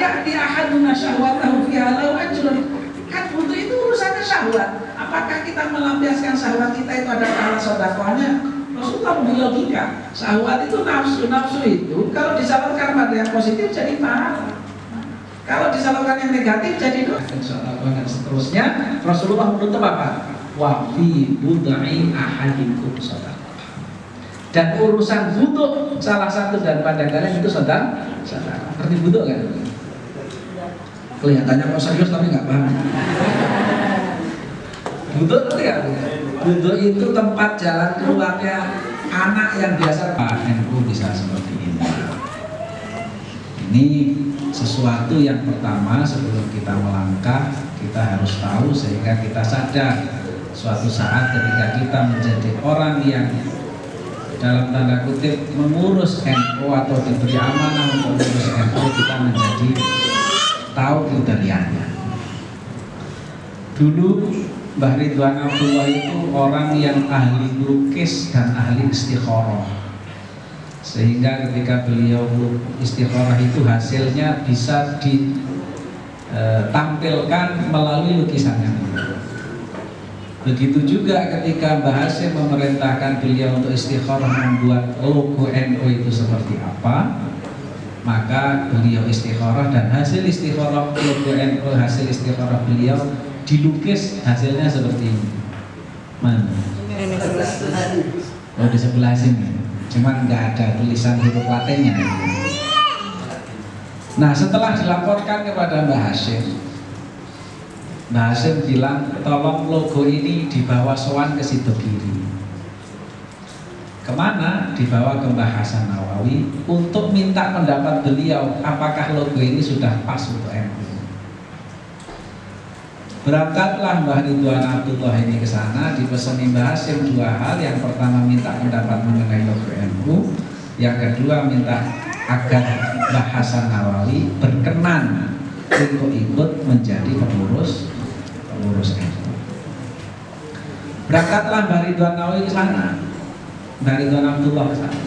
ayat di ahaduna syahwatahu fi halau ajrun. Kan untuk itu urusannya syahwat. Apakah kita melampiaskan syahwat kita itu ada pahala sedekahnya? Rasulullah berlogika, syahwat itu nafsu itu kalau disalurkan pada yang positif jadi pahala. Kalau disalurkan yang negatif jadi dosa. Dan seterusnya Rasulullah menutup apa? Wa fi bud'i ahadikum sadaqah. Dan urusan butuh salah satu dan pada kalian itu sedekah. Ngerti butuh kan? Kelihatannya mau serius tapi nggak paham. Butuh ngerti nggak? Butuh itu tempat jalan keluarnya anak yang biasa. NU bisa seperti ini. Ini sesuatu yang pertama sebelum kita melangkah kita harus tahu sehingga kita sadar suatu saat ketika kita menjadi orang yang dalam tanda kutip mengurus NU atau diberi amanah untuk mengurus NU, kita menjadi tahu kriterianya. Dulu Mbah Ridwan Abdullah itu orang yang ahli lukis dan ahli istikharah, sehingga ketika beliau istikharah itu hasilnya bisa ditampilkan melalui lukisannya. Begitu juga ketika Mbah Hasyim memerintahkan beliau untuk istikharah membuat logo NU itu seperti apa, maka beliau istikharah dan hasil istikharah logo NU, hasil istikharah beliau dilukis hasilnya seperti ini. Mana? Oh, di sebelah sini. Cuman nggak ada tulisan huruf Latinnya. Nah, setelah dilaporkan kepada Mbah Hasyim, Mbah Hasyim bilang, tolong logo ini dibawa sowan ke Sidogiri. Kemana? Dibawa ke Mbah Hasan Nawawi untuk minta pendapat beliau apakah logo ini sudah pas untuk NU. Berangkatlah Mbah Ridwan Abdullah ini ke sana, dipeseni Mbah Hasyim dua hal. Yang pertama minta pendapat mengenai logo NU, yang kedua minta agar Mbah Hasan Nawawi berkenan untuk ikut menjadi pengurus NU. Berangkatlah Mbah Ridwan Nawawi ke sana, Mbah Ridwan Abdullah ke sana.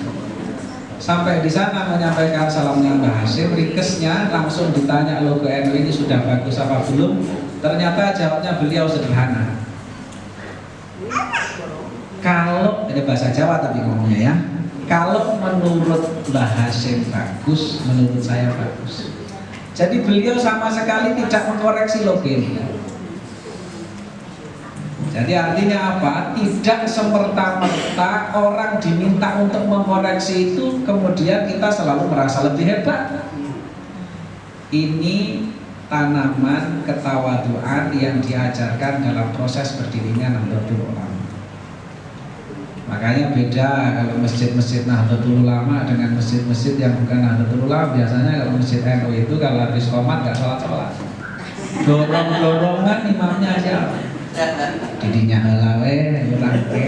Sampai di sana menyampaikan salamnya Mbah Hasyim, rikesnya langsung ditanya logo NU ini sudah bagus apa belum. Ternyata jawabnya beliau sederhana. Kalau ini bahasa Jawa tapi ngomongnya ya, kalau menurut Mbah Hasyim bagus, menurut saya bagus. Jadi beliau sama sekali tidak mengkoreksi logo ini. Jadi artinya apa? Tidak semerta-merta orang diminta untuk mengkoreksi itu kemudian kita selalu merasa lebih hebat. Ini tanaman ketawaduan yang diajarkan dalam proses berdirinya Nahdlatul Ulama. Makanya beda kalau masjid-masjid Nahdlatul Ulama dengan masjid-masjid yang bukan Nahdlatul Ulama. Biasanya kalau masjid NU itu kalau habis qomat nggak sholat-sholat, dorong-dorongan imamnya aja. Didinya halawe, urangke.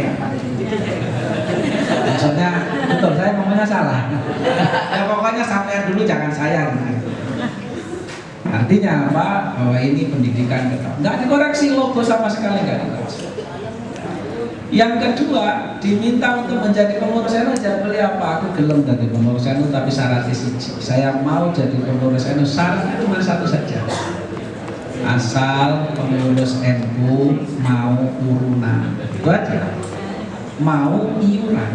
Maksudnya betul, saya ngomongnya salah. Ya pokoknya sampai dulu jangan saya. Artinya apa? Bahwa ini pendidikan nggak dikoreksi, logo sama sekali nggak dikoreksi. Yang kedua, diminta untuk menjadi pengurus NU, jangan beli apa? Aku gelem jadi pengurus NU tapi syaratnya saya mau jadi pengurus NU, syaratnya cuma satu saja. Asal pengurus NU mau urunan, itu aja. Mau iuran.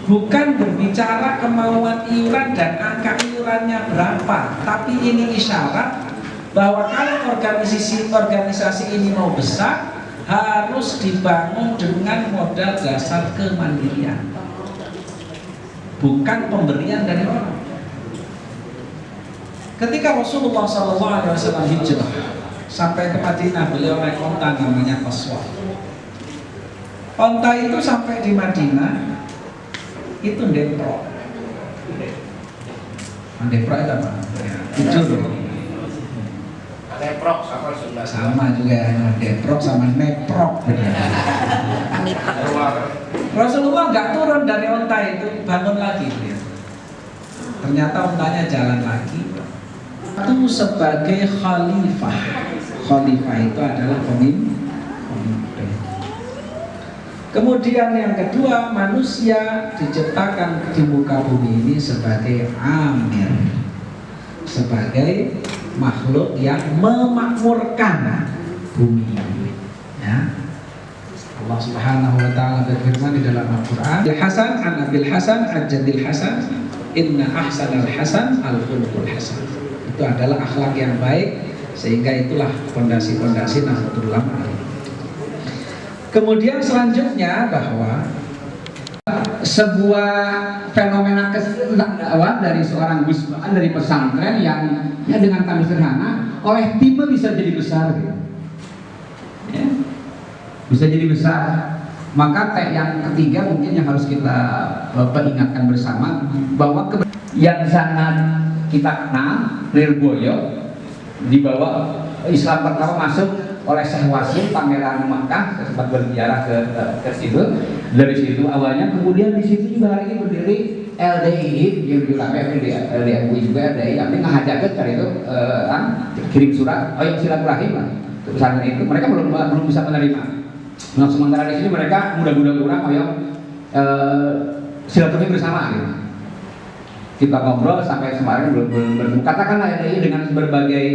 Bukan berbicara kemauan iuran dan angka iurannya berapa, tapi ini isyarat bahwa kalau organisasi ini mau besar harus dibangun dengan modal dasar kemandirian, bukan pemberian dari orang. Ketika Rasulullah SAW hijrah sampai ke Madinah, beliau naik onta namanya Qaswah. Onta itu sampai di Madinah itu deprok. Deprok itu apa? Jujur. Deprok sama juga ya, deprok sama neprok. Rasulullah nggak turun dari onta itu, bangun lagi. Ternyata ontanya jalan lagi. Itu sebagai khalifah. Khalifah itu adalah pemimpin. Kemudian yang kedua, manusia diciptakan di muka bumi ini sebagai amir. sebagai makhluk yang memakmurkan bumi. Ya. Allah Subhanahu wa taala berfirman di dalam Al-Qur'an, Al-Hasan an Abil Hasan Al-Jadil Hasan, inna ahsanal hasan al-khuluqul hasan. Itu adalah akhlak yang baik, sehingga itulah fondasi-fondasi Nahdlatul Ulama. Kemudian selanjutnya bahwa sebuah fenomena dakwah dari seorang Gus Bahan dari pesantren yang ya dengan kami sederhana oleh tim bisa jadi besar gitu. Ya. Bisa jadi besar. Maka yang ketiga mungkin yang harus kita ingatkan bersama bahwa yang sangat kita kenal Lirboyo dibawa Islam pertama masuk oleh Syekh Wasil Pangeran Makkah, saya sempat berziarah ke situ. Dari situ awalnya, kemudian di situ juga hari ini berdiri LDI, yang diulangkan LDI juga LDI, tapi ngajakin cari itu kirim surat, yang silaturahim lah. Pesantren itu mereka belum bisa menerima. Nah sementara di sini mereka mudah-mudahan kurang yang silaturahim bersama gitu. Kita ngobrol sampai kemarin belum bertemu. Katakanlah LDI dengan berbagai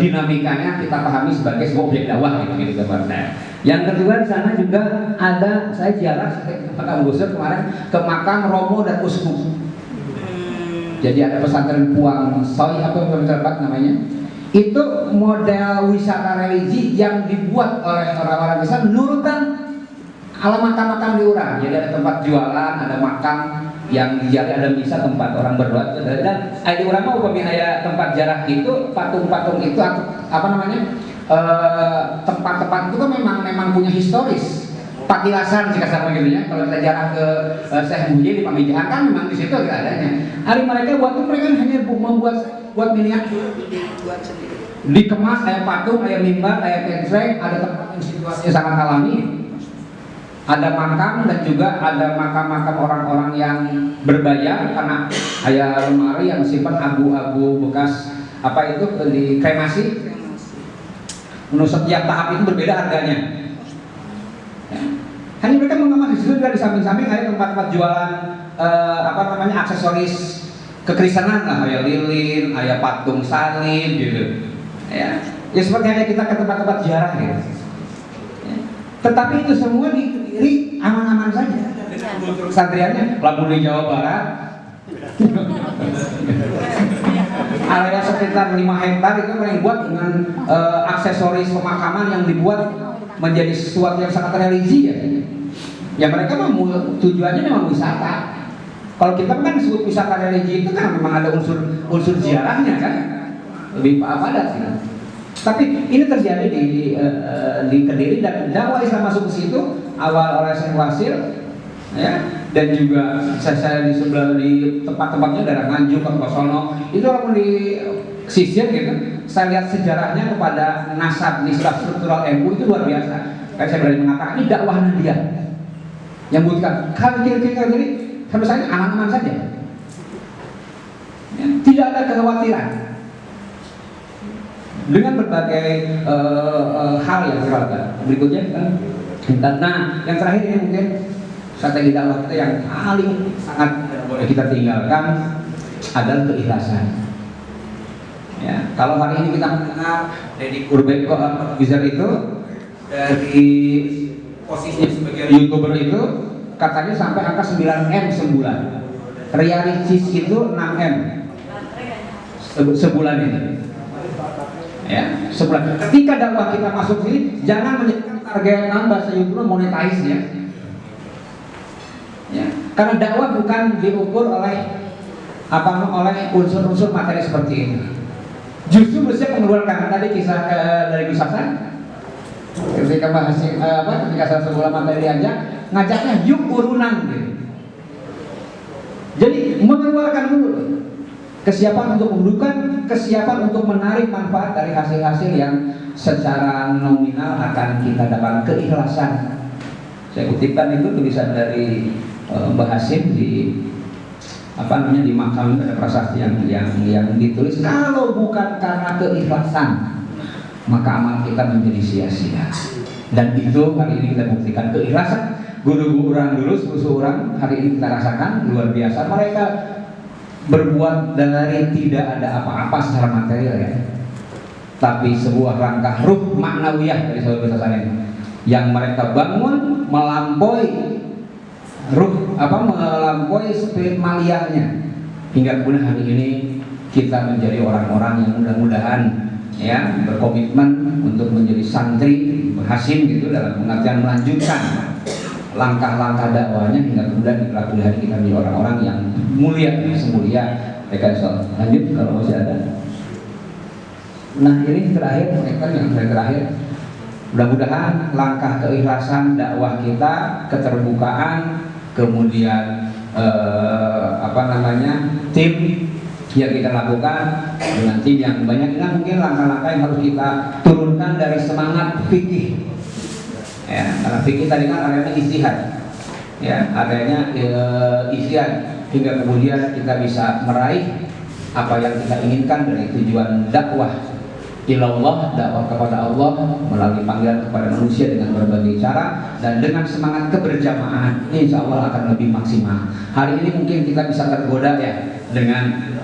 dinamikanya kita pahami sebagai sebuah objek dakwah gitu gambarnya. Yang kedua di sana juga ada, saya ziarah Pak Gusur kemarin ke makam Romo dan Uskup. Jadi ada pesantren Puang Soy apa tempat namanya. Itu model wisata religi yang dibuat oleh orang-orang besar menurutan ala makam-makam diurang. Jadi ada tempat jualan, ada makam yang dijali, ada misa, tempat orang berdoa, dan ada orang mau pemihaya tempat jarah itu, patung-patung itu apa namanya, tempat-tempat itu kan memang punya historis patilasan jika sama gitu ya. Kalau kita jarah ke Syekh Muhyiddin di Pamijahan kan memang di situ adanya. Hari mereka mereka hanya buat miniatur, dikemas, kayak patung, kayak mimbar, kayak pensleng, ada tempat yang situasinya sangat alami. Ada makam dan juga ada makam-makam orang-orang yang berbayar karena ada lemari yang simpan abu-abu bekas apa itu di kremasi. Menurut setiap tahap itu berbeda harganya. Ya. Hanya mereka mengemas di situ juga di samping-samping ada tempat-tempat jualan apa namanya aksesoris kekristenan lah, kayak lilin, kayak patung salib gitu. Ya seperti hanya kita ke tempat-tempat ziarah gitu. Ya. Tetapi itu semua diri aman-aman saja. Santriannya lagu di Jawa Barat. Area sekitar 5 hektar itu mereka buat dengan aksesoris pemakaman yang dibuat menjadi sesuatu yang sangat religi ya. Ya mereka memang tujuannya memang wisata. Kalau kita kan disebut wisata religi itu kan memang ada unsur ziarahnya kan, lebih padat sih. Tapi ini terjadi di Kediri dan dakwah Islam masuk ke situ awal oleh Syekh Wasil, ya, dan juga saya di sebelah di tempat-tempatnya daerah Nganjuk, Kertosono itu walaupun di sisir gitu, saya lihat sejarahnya kepada nasab nisbah struktural NU itu luar biasa. Kan saya berani mengatakan ini dakwah Nahdiyah yang bukan kiri sampai saya aman-aman saja, ya, tidak ada kekhawatiran dengan berbagai hal yang beragam. Berikutnya nah yang terakhir ini mungkin strategi dakwah kita yang paling sangat boleh kita tinggalkan adalah keikhlasan. Ya, kalau hari ini kita mendengar Deddy Kurbeko user itu dari posisinya sebagai YouTuber itu katanya sampai angka 9M sebulan. Ria Ricis itu 6M sebulan ini. Ya, sebulan. Ketika dakwah kita masuk sini, jangan menjadikan target bahasa YouTube monetize ya. Ya, karena dakwah bukan diukur oleh unsur-unsur materi seperti ini. Justru mesti mengeluarkan tadi kisah dari Gus Hasan ketika bahas ketika salah satu ulama tadi diajak ngajaknya yuk urunan gitu. Jadi mengeluarkan dulu kesiapan untuk mendudukan, kesiapan untuk menarik manfaat dari hasil-hasil yang secara nominal akan kita dapat, keikhlasan. Saya kutipkan itu tulisan dari Mbah Hasim di di makam ada prasasti yang ditulis, kalau bukan karena keikhlasan maka amal kita menjadi sia-sia. Dan itu hari ini kita buktikan keikhlasan. Guru-guru orang dulu, susu orang hari ini kita rasakan luar biasa. Mereka berbuat dari tidak ada apa-apa secara material ya, tapi sebuah langkah ruh maknawiyah dari saudara-saudara ini yang mereka bangun melampaui melampaui spirit maliyahnya, hingga kemudian hari ini kita menjadi orang-orang yang mudah-mudahan ya berkomitmen untuk menjadi santri Hasim gitu, dalam pengertian melanjutkan langkah-langkah dakwahnya hingga kemudian di kelak hari kita menjadi orang-orang yang mulia semulia mereka. Lanjut kalau masih ada. Nah ini terakhir, mereka yang terakhir. Mudah-mudahan langkah keikhlasan dakwah kita, keterbukaan, kemudian tim yang kita lakukan dengan tim yang banyak, ini mungkin langkah-langkah yang harus kita turunkan dari semangat fikih. Ya, karena fikih tadi kan adanya ijtihad, ya, adanya ijtihad hingga kemudian kita bisa meraih apa yang kita inginkan dari tujuan dakwah ilallah, dakwah kepada Allah melalui panggilan kepada manusia dengan berbagai cara dan dengan semangat keberjamaah. Ini insya Allah akan lebih maksimal. Hari ini mungkin kita bisa tergoda ya dengan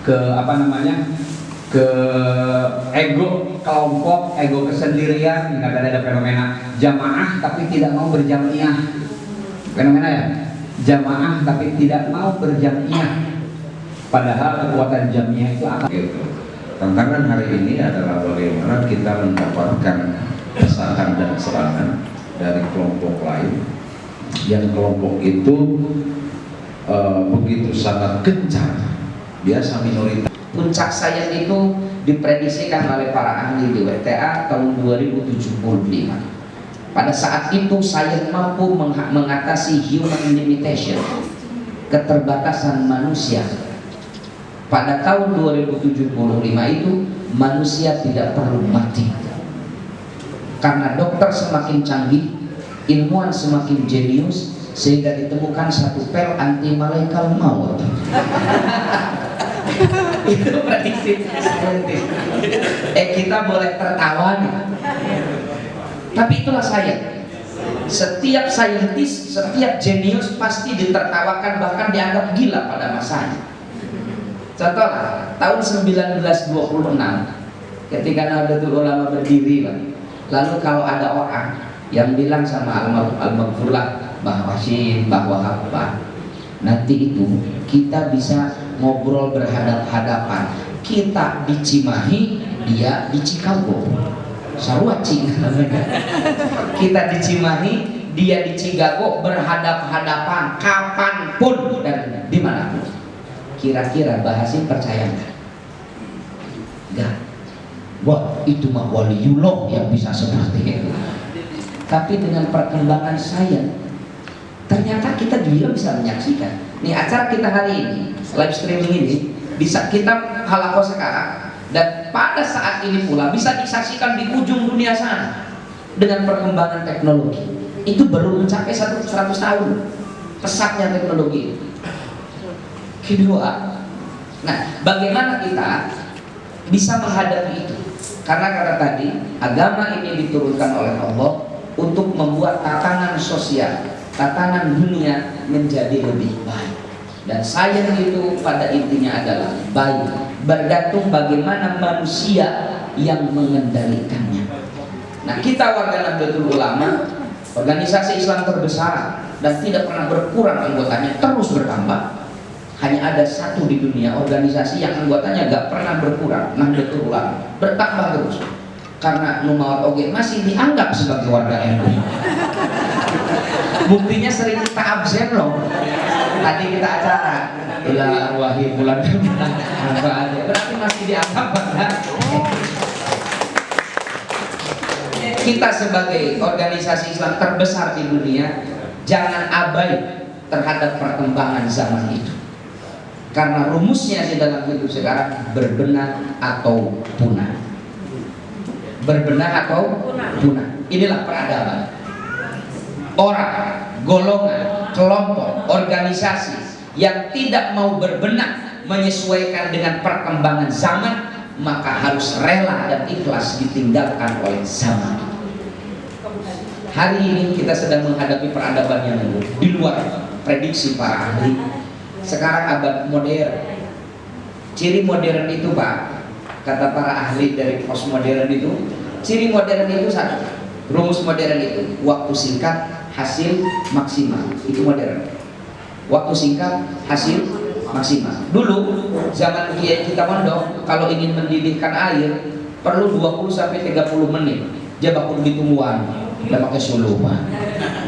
ke ego kelompok, ego kesendirian, hingga ada fenomena jamaah tapi tidak mau berjamiah. Fenomena ya, jamaah tapi tidak mau berjamiah. Padahal kekuatan jamiah itu akan gitu. Tantangan hari ini adalah bagaimana kita mendapatkan desakan dan serangan dari kelompok lain yang kelompok itu begitu sangat gencar, biasa minoritas. Puncak sains itu diprediksikan oleh para ahli di WTA tahun 2075. Pada saat itu sains mampu mengatasi human limitation, keterbatasan manusia. Pada tahun 2075 itu manusia tidak perlu mati, karena dokter semakin canggih, ilmuwan semakin jenius, sehingga ditemukan satu pel anti malaikat maut. Itu prediksi saintis. Kita boleh tertawa nih, tapi itulah sains. Setiap saintis, setiap jenius pasti ditertawakan, bahkan dianggap gila pada masanya. Contoh tahun 1926 ketika Nahdlatul Ulama berdiri, lalu kalau ada orang yang bilang sama Al-Maghfurlah bahwa nanti itu kita bisa ngobrol berhadap-hadapan, kita di Cimahi, dia di Chicago, Sarwaci namanya. Kita di Cimahi, dia di Chicago, berhadap-hadapan kapanpun dan dimanapun. Kira-kira Bahasim percaya nggak? Nggak. Wah, itu mah waliullah yang bisa seperti itu. Tapi dengan perkembangan sains, ternyata kita juga bisa menyaksikan. Nih acara kita hari ini, live streaming ini, bisa kita halakoh sekarang, dan pada saat ini pula bisa disaksikan di ujung dunia sana. Dengan perkembangan teknologi, itu baru mencapai 100 tahun pesatnya teknologi. Kedua, nah bagaimana kita bisa menghadapi itu? Karena kata tadi, agama ini diturunkan oleh Allah untuk membuat tatanan sosial, tatanan dunia menjadi lebih baik. Dan sains itu pada intinya adalah baik, bergantung bagaimana manusia yang mengendalikannya. Nah, kita warga Nahdlatul Ulama, organisasi Islam terbesar dan tidak pernah berkurang anggotanya, terus bertambah. Hanya ada satu di dunia organisasi yang anggotanya gak pernah berkurang, Nahdlatul Ulama, bertambah terus. Karena Numaut Oge masih dianggap sebagai warga NU. Buktinya sering kita absen loh. Tadi kita acara ila arwahi bulan berarti masih dianggap warga. Kita sebagai organisasi Islam terbesar di dunia, jangan abai terhadap perkembangan zaman itu. Karena rumusnya di dalam hidup sekarang berbenah atau punah. Berbenah atau punah. Inilah peradaban. Orang, golongan, kelompok, organisasi yang tidak mau berbenah menyesuaikan dengan perkembangan zaman, maka harus rela dan ikhlas ditinggalkan oleh zaman. Hari ini kita sedang menghadapi peradaban yang di luar prediksi para ahli. Sekarang abad modern, Ciri modern itu Pak, kata para ahli dari postmodern itu, ciri modern itu satu, rumus modern itu waktu singkat, hasil maksimal. Itu modern. Waktu singkat, hasil maksimal. Dulu zaman kiai kita mondok, kalau ingin mendidihkan air perlu 20 sampai 30 menit. Dia bakul di tumbuhan, dia pakai suluman,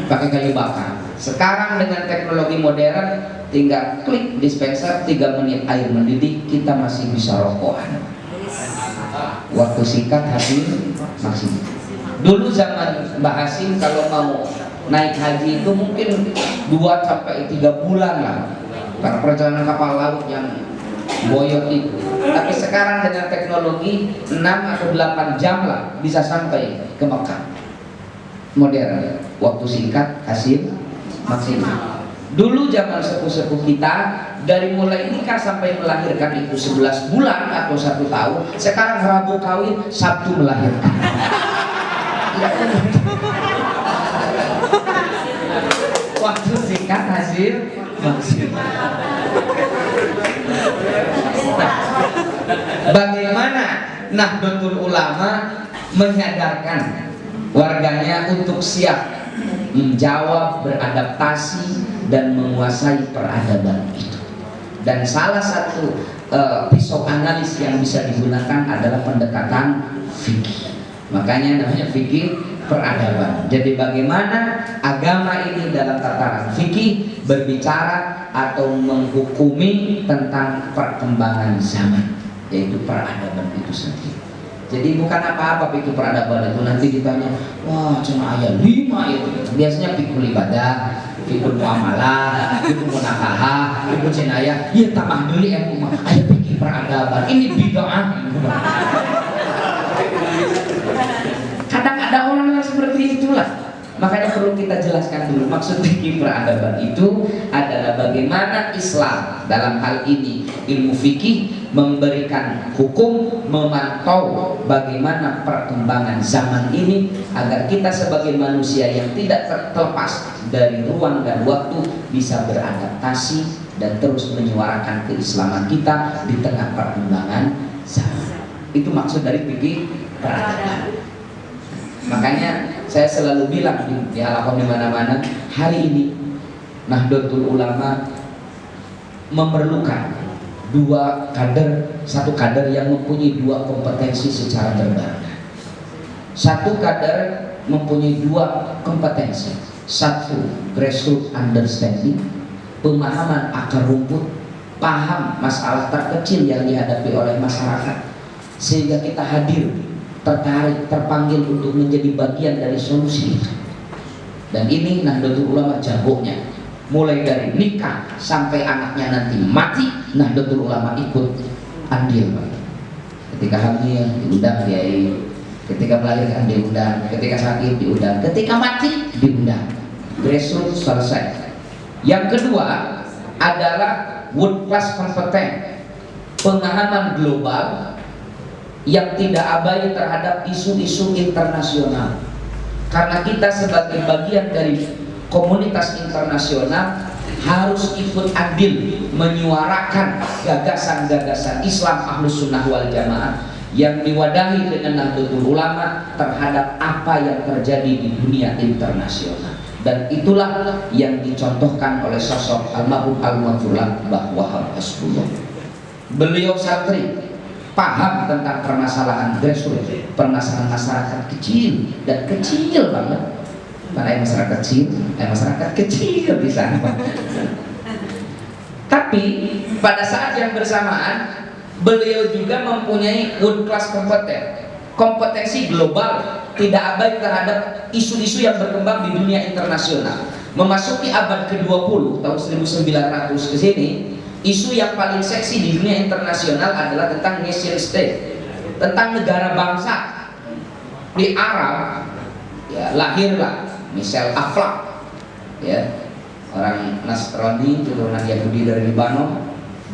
pakai kayu bakar. Sekarang dengan teknologi modern, tinggal klik dispenser 3 menit air mendidih, kita masih bisa rokokan. Waktu singkat, hasil maksimal. Dulu zaman Mbah Hasim kalau mau naik haji itu mungkin 2 sampai 3 bulan lah, karena perjalanan kapal laut yang boyot itu. Tapi sekarang dengan teknologi 6 atau 8 jam lah bisa sampai ke Mekah. Modern, waktu singkat, hasil maksimal. Dulu zaman sepuh-sepuh kita dari mulai nikah sampai melahirkan itu 11 bulan atau 1 tahun. Sekarang Rabu kawin, Sabtu melahirkan. Waktu singkat, hasil maksimal. Bagaimana Nahdlatul Ulama menyadarkan warganya untuk siap menjawab, beradaptasi, dan menguasai peradaban itu. Dan salah satu pisau analis yang bisa digunakan adalah pendekatan fikih. Makanya namanya fikih peradaban. Jadi bagaimana agama ini dalam tataran fikih berbicara atau menghukumi tentang perkembangan zaman, yaitu peradaban itu sendiri. Jadi bukan apa-apa fikih peradaban itu. Nanti ditanya, wah cuma ayat 5 itu. Biasanya fikih ibadah, fikih muamalah, fikih munakaha, fikih jinayah. Ya tambah dulu ya, ada fikih peradaban. Ini bid'ah. Kadang ada orang yang seperti itulah. Makanya perlu kita jelaskan dulu maksud fikih peradaban itu adalah bagaimana Islam dalam hal ini ilmu fikih memberikan hukum, memantau bagaimana perkembangan zaman ini agar kita sebagai manusia yang tidak terlepas dari ruang dan waktu bisa beradaptasi dan terus menyuarakan keislaman kita di tengah perkembangan zaman. Itu maksud dari fikih peradaban. Makanya saya selalu bilang di halaman di mana-mana, hari ini Nahdlatul Ulama memerlukan 2 kader, 1 kader yang mempunyai 2 kompetensi secara berbarengan. 1 kader mempunyai 2 kompetensi. 1 grassroots understanding, pemahaman akar rumput, paham masalah terkecil yang dihadapi oleh masyarakat, sehingga kita hadir, tertarik, terpanggil untuk menjadi bagian dari solusi itu. Dan ini Nahdlatul Ulama jagonya. Mulai dari nikah sampai anaknya nanti mati, Nahdlatul Ulama ikut andil. Ketika hamil diundang kiai, ketika melahirkan diundang, ketika sakit diundang, ketika mati diundang. Grassroots selesai. Yang kedua adalah world class kompeten, pemahaman global yang tidak abai terhadap isu-isu internasional. Karena kita sebagai bagian dari komunitas internasional harus ikut andil menyuarakan gagasan-gagasan Islam Ahlus Sunnah wal Jamaah yang diwadahi dengan Nahdlatul Ulama terhadap apa yang terjadi di dunia internasional. Dan itulah yang dicontohkan oleh sosok almarhum Al-Mansur Mbah Wahab Hasbullah. Beliau santri, paham tentang permasalahan grassroots, permasalahan masyarakat kecil dan kecil banget. Karena masyarakat kecil di sana. Tapi pada saat yang bersamaan beliau juga mempunyai world class kompetensi global, tidak abai terhadap isu-isu yang berkembang di dunia internasional. Memasuki abad ke-20 tahun 1900 ke sini, isu yang paling seksi di dunia internasional adalah tentang nation state, tentang negara bangsa. Di Arab ya lahirlah Michel Aflaq, ya, orang Nasrani turunan Yahudi dari Lebanon.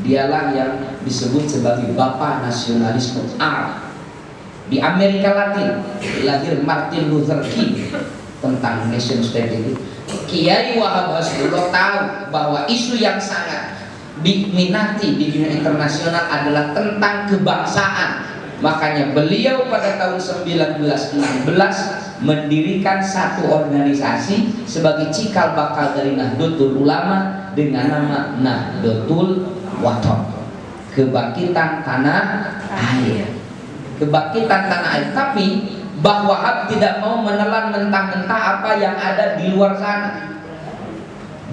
Dialah yang disebut sebagai bapak nasionalisme Arab. Di Amerika Latin lahir Martin Luther King tentang nation state itu. Kiai Wahab Hasbullah tahu bahwa isu yang sangat diminati di dunia internasional adalah tentang kebangsaan. Makanya beliau pada tahun 1916 mendirikan satu organisasi sebagai cikal bakal dari Nahdlatul Ulama dengan nama Nahdlatul Wathon, kebangkitan tanah air. Kebangkitan tanah air. Tapi Mbah Wahab tidak mau menelan mentah-mentah apa yang ada di luar sana.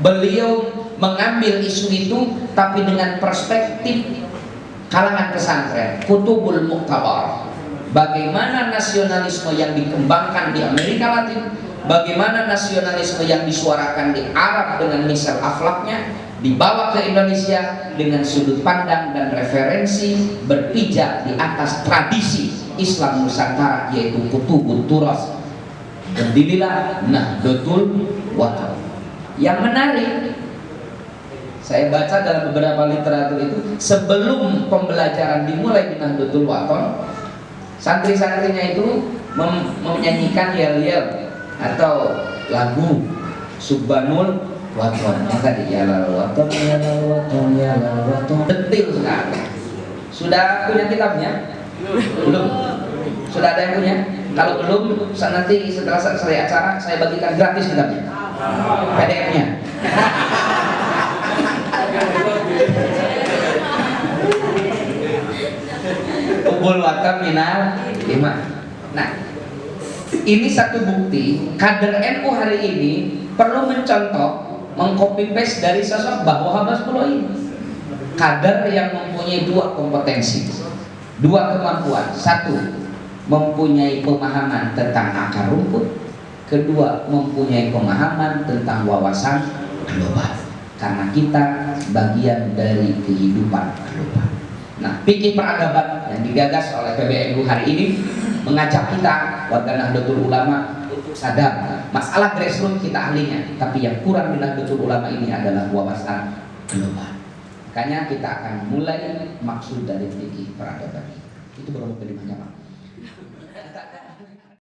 Beliau mengambil isu itu tapi dengan perspektif kalangan pesantren, kutubul muktabar. Bagaimana nasionalisme yang dikembangkan di Amerika Latin, bagaimana nasionalisme yang disuarakan di Arab dengan misal akhlaknya dibawa ke Indonesia dengan sudut pandang dan referensi berpijak di atas tradisi Islam Nusantara, yaitu kutubul turas. Berdirilah Nahdlatul Wathon. Yang menarik, saya baca dalam beberapa literatur itu, sebelum pembelajaran dimulai di Nahdlatul Wathon, santri-santrinya itu menyanyikan yel-yel atau lagu Subhanul Wathon. Yang tadi Yalal Wathon, Yalal Wathon, Yalal Wathon. Detil sekali. Sudah punya kitabnya? Belum? Sudah ada yang punya? Kalau belum, nanti setelah selesai acara saya bagikan gratis kitabnya, PDF-nya. Ubul Wathon minal iman. Nah, ini satu bukti kader NU hari ini perlu mencontoh, mengcopy paste dari sosok Mbah Wahab Hasbulo ini. Kader yang mempunyai dua kompetensi, dua kemampuan. Satu, mempunyai pemahaman tentang akar rumput. Kedua, mempunyai pemahaman tentang wawasan global. Karena kita bagian dari kehidupan global. Nah, fikih peradaban yang digagas oleh PBNU hari ini mengajak kita warga Nahdlatul Ulama untuk sadar masalah grassroots kita ahlinya, tapi yang kurang di Nahdlatul Ulama ini adalah wawasan global. Makanya kita akan mulai maksud dari fikih peradaban. Itu berapa kelimanya, Pak?